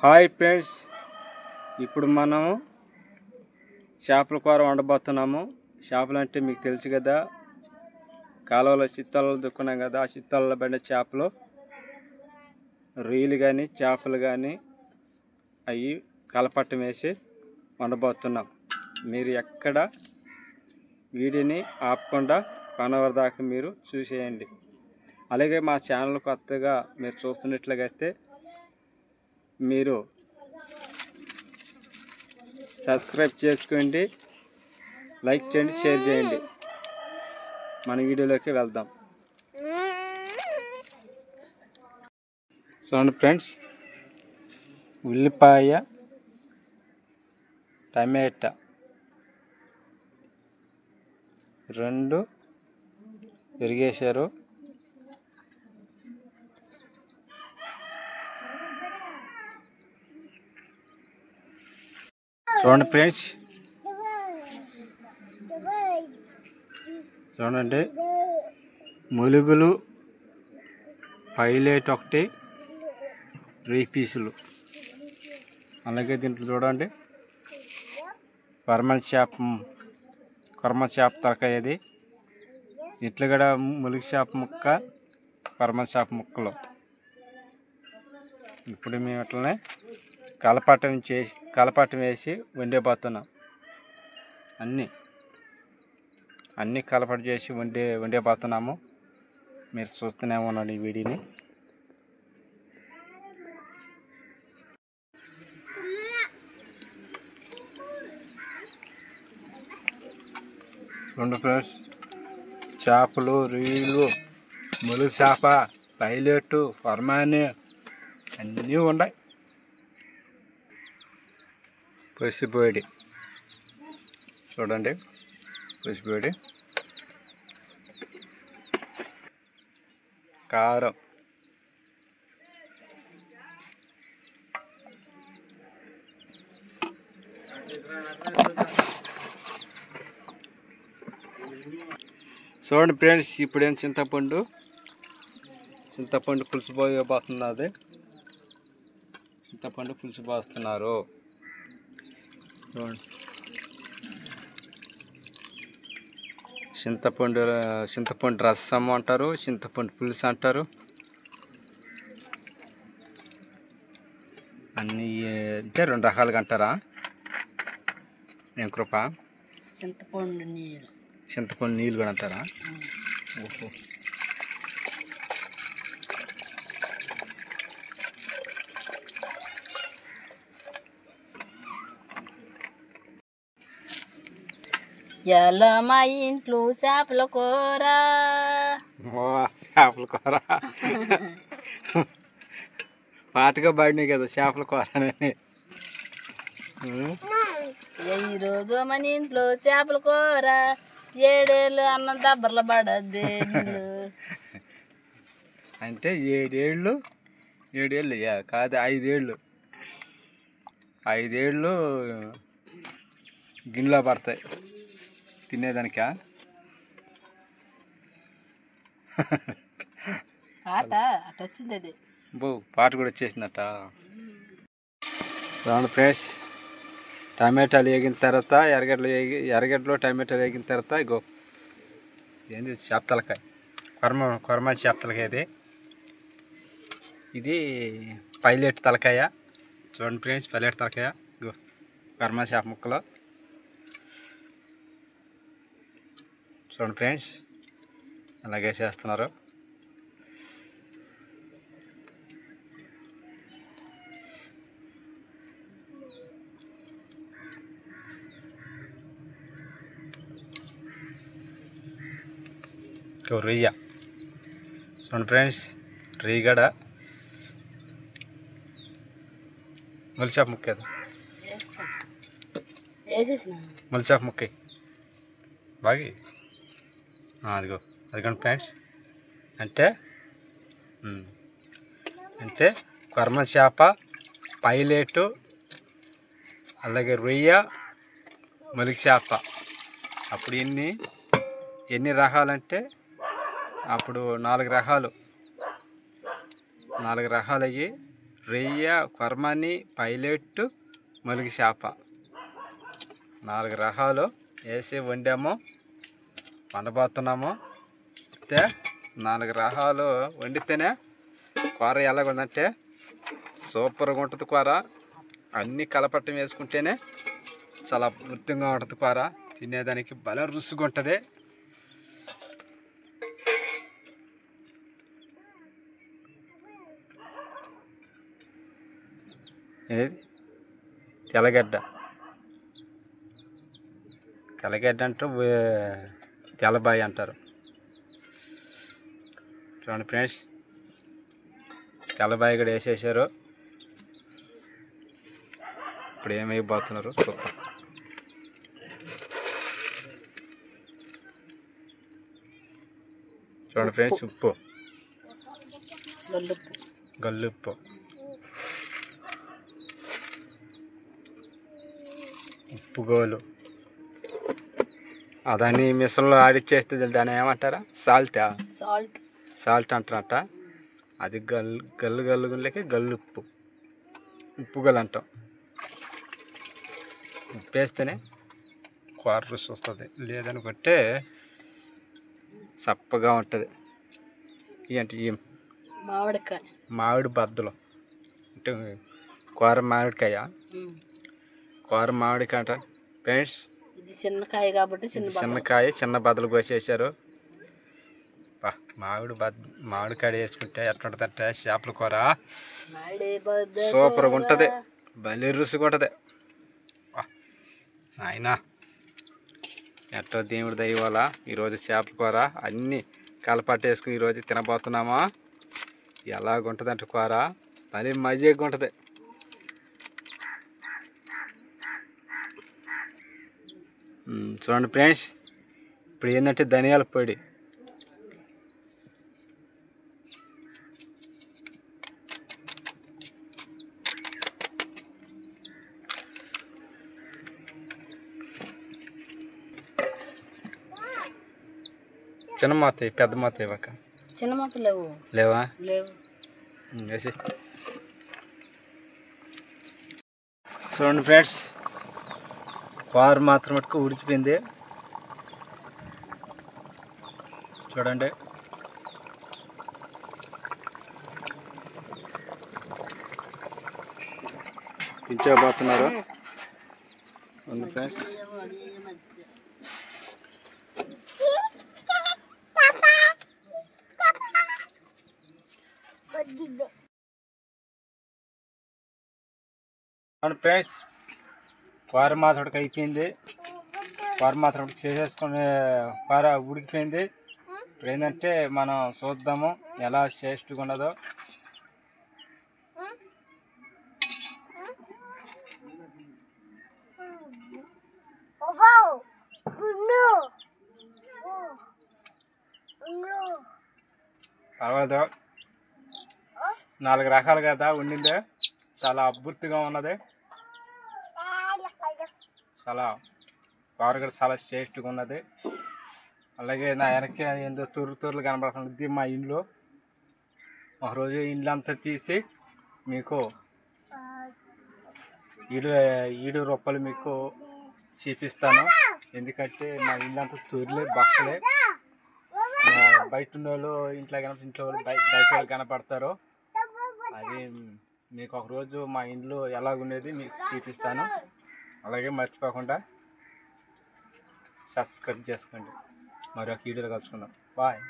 Hi friends, ఇప్పుడు మనం చేపల కూర వండబోతున్నాము. చేపలు అంటే మీకు తెలుసు కదా, కాలువలో చిత్తాలలో దుక్కున్నాం కదా, ఆ చిత్తాలలో పడిన చేపలు, రొయ్యలు కానీ చేపలు కానీ అవి కలపట్టం వేసి వండబోతున్నాం. మీరు ఎక్కడ వీడియోని ఆపకుండా కొనవరి దాకా మీరు చూసేయండి. అలాగే మా ఛానల్ కొత్తగా మీరు చూస్తున్నట్లయితే మీరు సబ్స్క్రైబ్ చేసుకోండి, లైక్ చేయండి, షేర్ చేయండి. మన వీడియోలోకి వెళ్దాం. చూడండి ఫ్రెండ్స్, ఉల్లిపాయ, టమాటా రెండు పెరిగేశారు. చూడండి ఫ్రెండ్స్, చూడండి, ములుగులు పైలేట్ ఒకటి, రొయ్య పీసులు. అలాగే దీంట్లో చూడండి కొరమ చేప తలకాయ, ఇది ఇట్లా కూడా ములుగు చేప ముక్క, కొరమ చేప ముక్కలు. ఇప్పుడు మేము ఇట్లనే కలపటం వేసి వండేపోతున్నాం. అన్నీ కలపట చేసి వండేపోతున్నాము. మీరు చూస్తూనే ఉన్నాడు ఈ వీడియోని. రెండు ఫ్రెండ్స్, చేపలు, రొయ్యలు, ములుగు చేప, పైలెట్టు, ఫర్మాని అన్నీ ఉన్నాయి. పసిపోడి చూడండి, పసిపోడి, కారం, చూడండి ఫ్రెండ్స్, ఇప్పుడేం చింతపండు పులుసు పోయబోతున్నది. చింతపండు పులుసు పోస్తున్నారు. చింతపండు రసం అంటారు, చింతపండు పులుసు అంటారు. అన్నీ అంటే రెండు రకాలుగా అంటారా? ఏం కృప? చింతపండు నీళ్ళు కూడా అంటారా? ఓహో. ఎలా మా ఇంట్లో చేపల కూర, పాటగా పడినాయి కదా చేపల కూర అని. ఈరోజు మన ఇంట్లో చేపల కూర, 7 ఏళ్ళు అన్నం దబ్బర్ల పడద్ది. అంటే 7 ఏళ్ళు కాదు, 5 ఏళ్ళు గిన్నెలో పడతాయి తినేదానికా? పాట అటు వచ్చింది, అది పాట కూడా వచ్చేసిందట. రౌండ్ ఫ్రెష్, టమాటాలు వేగిన తర్వాత ఎర్రగడ్డలో టమాటాలు వేగిన తర్వాత ఇగో ఏంది చేప తలకాయ, కొరమ చేప తలకాయ. ఇది పైలెట్ తలకాయ. చూడండి ఫ్రెండ్స్, పైలెట్ తలకాయ, ఇగో కొరమ చేప ముక్కలు. చూడండి ఫ్రెండ్స్, అలాగే చేస్తున్నారు. రొయ్య చూడండి ఫ్రెండ్స్, రొయ్యగడ ములిచాప ముక్క, ములిచాప ముక్క బాగా అదిగోండి ఫ్రెండ్స్. అంటే కొరమ చేప, పైలేటు, అలాగే రొయ్య, ములిగి చేప. అప్పుడు ఎన్ని రకాలంటే అప్పుడు 4 రకాలు అయ్యి రొయ్య, కొరమని, పైలెట్, మలిగి చేప 4 రకాలు వేసి వండబోతున్నాము. అయితే 4 రకాలు వండితేనే కూర ఎలాగుందంటే సూపర్గా ఉంటుంది కూర. అన్నీ కలపట్టం వేసుకుంటేనే చాలా అద్భుతంగా ఉంటుంది కూర. తినేదానికి భలే రుచిగా ఉంటుంది. ఏది తెల్లగడ్డ అంటారు, తెల్లబాయి అంటారు. చూడండి ఫ్రెండ్స్, తెల్లబాయి కూడా వేసేసారు. ఇప్పుడు ఏమైపోతున్నారు చూద్దాం. చూడండి ఫ్రెండ్స్, ఉప్పు, గల్లుప్పు, ఉప్పు గోలు. దాన్ని మిషన్లో ఆడిచ్చేస్తే దాన్ని ఏమంటారా? సాల్ట్ అంటారట. అది గల్లుగుండలకి గల్లుప్పు, ఉప్పు గల్లు అంటాం. ఉప్పు వేస్తేనే కూర రుచి వస్తుంది, లేదనుకుంటే చప్పగా ఉంటుంది. ఏంటి మామిడి బద్దలు అంటే మామిడికాయ అంట ఫ్రెండ్స్. చిన్నకాయ కాబట్టి చిన్న బద్దలు కోసేసారు. మామిడికాయ వేసుకుంటే ఎట్లుంటుందంటే చేపల కూర సూపర్గా ఉంటుంది, భలే రుచిగా ఉంటుంది. ఆయన ఎట్టో దేవుడి దయ వల్ల ఈరోజు చేపల కూర అన్నీ కలపట్టేసుకుని ఈరోజు తినబోతున్నామా. ఎలాగుంటుందంటే కూర భలే మజాగా ఉంటుంది. చూడండి ఫ్రెండ్స్, ఇప్పుడు ఏంటంటే ధనియాల పొడి, చిన్న మూత, పెద్ద మూత ఇవ్వక. చిన్న మూత లేవా? లేవు. వేసి చూడండి ఫ్రెండ్స్, కూర మాత్రం మటుకు ఉడికిపోయింది. చూడండి, పించబోతున్నారు ఫ్రెండ్స్. ఫ్రెండ్స్, కూర మాత్రం అయిపోయింది. కూర మాత్రం చేసేసుకుని కూర ఉడికిపోయింది. ఇప్పుడు ఏంటంటే మనం చూద్దాము ఎలా టేస్ట్గా ఉన్నదో. పర్వాలేదు, 4 రకాలు కదా వండిందే, చాలా అద్భుతంగా ఉన్నది. చాలా కూర కూడా చాలా టేస్ట్గా ఉన్నది. అలాగే నా వెనక్కి ఏందో తూర్లు కనబడుతుంది మా ఇంట్లో. ఒకరోజు ఇండ్లు అంతా తీసి మీకు ఈడు రూపాయలు మీకు చూపిస్తాను. ఎందుకంటే మా ఇల్లు అంతా తూర్లే, బక్కలే. బయట ఉన్న వాళ్ళు ఇంట్లో వాళ్ళు బయట వాళ్ళు కనపడతారు. అది మీకు ఒకరోజు మా ఇంట్లో ఎలాగుండేది మీకు చూపిస్తాను. అలాగే మర్చిపోకుండా సబ్స్క్రైబ్ చేసుకోండి. మరొక వీడియోలో కలుసుకుందాం. బాయ్.